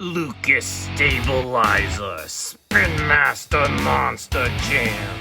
Lucas Stabilizer Spin Master Monster Jam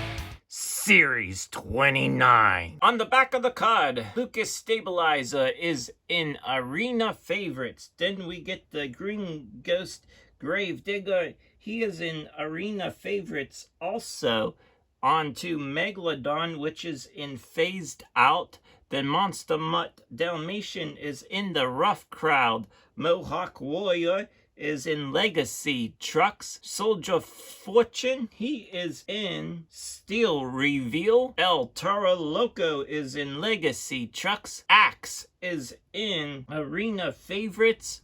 Series 29. On the back of the card, Lucas Stabilizer is in Arena Favorites. Then we get the Green Ghost Gravedigger. He is in Arena Favorites also. On to Megalodon, which is in Phased Out. Then Monster Mutt Dalmatian is in the Rough Crowd. Mohawk Warrior is in Legacy Trucks. Soldier Fortune, he is in Steel Reveal. El Toro Loco is in Legacy Trucks. Axe is in Arena Favorites.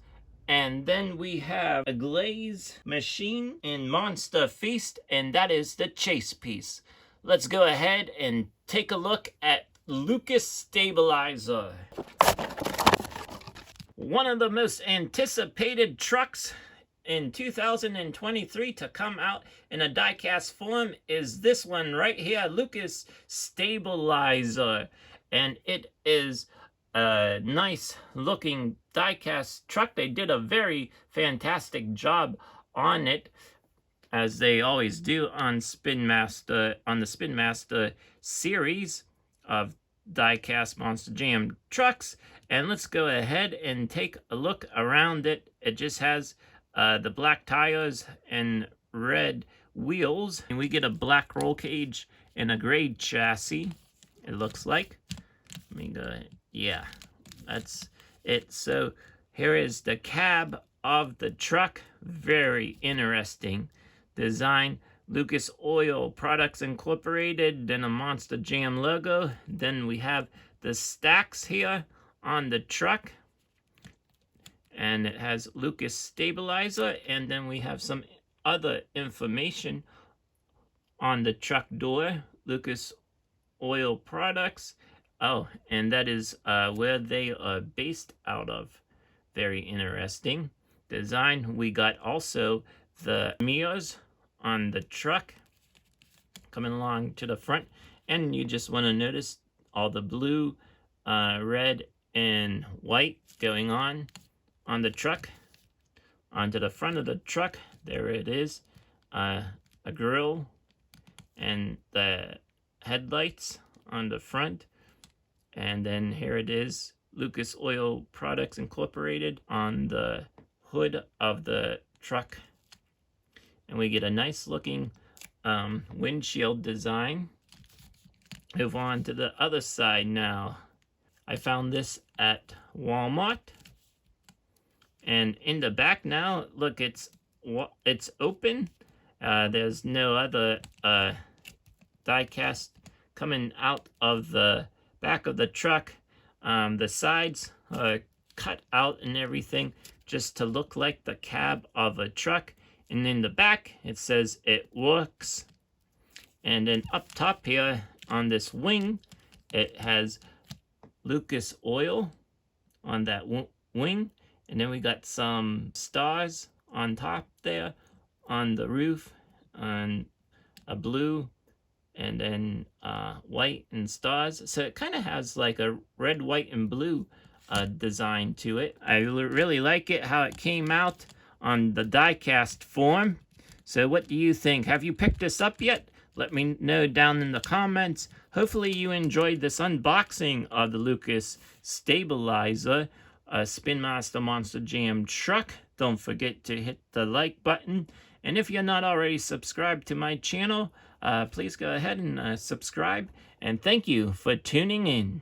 And then we have a Glaze Machine in Monster Feast, and that is the chase piece. Let's go ahead and take a look at Lucas Stabilizer. One of the most anticipated trucks in 2023 to come out in a diecast form is this one right here, Lucas Stabilizer. And it is a nice looking diecast truck. They did a very fantastic job on it, as they always do on Spin Master, on the Spin Master series of diecast Monster Jam trucks. And let's go ahead and take a look around it. It just has the black tires and red wheels, and we get a black roll cage and a gray chassis, it looks like. Let me go, yeah, that's it. So here is the cab of the truck. Very interesting design. Lucas Oil Products Incorporated, then a Monster Jam logo. Then we have the stacks here on the truck, and it has Lucas Stabilizer, and then we have some other information on the truck door, Lucas Oil Products. Oh, and that is where they are based out of. Very interesting design. We got also the mirrors on the truck coming along to the front, and you just want to notice all the blue, red, and white going on the truck. Onto the front of the truck, there it is, a grill and the headlights on the front. And then here it is, Lucas Oil Products Incorporated on the hood of the truck. And we get a nice looking windshield design. Move on to the other side now. I found this at Walmart. And in the back now, look, it's open. There's no other diecast coming out of the back of the truck. The sides are cut out and everything just to look like the cab of a truck. And in the back, it says it works. And then up top here on this wing, it has Lucas Oil on that wing. And then we got some stars on top there on the roof, on a blue, and then white and stars. So it kind of has like a red, white, and blue design to it. I really like it, how it came out on the diecast form. So what do you think? Have you picked this up yet? Let me know down in the comments. Hopefully you enjoyed this unboxing of the Lucas Stabilizer Spin Master Monster Jam truck. Don't forget to hit the like button. And if you're not already subscribed to my channel, please go ahead and subscribe. And thank you for tuning in.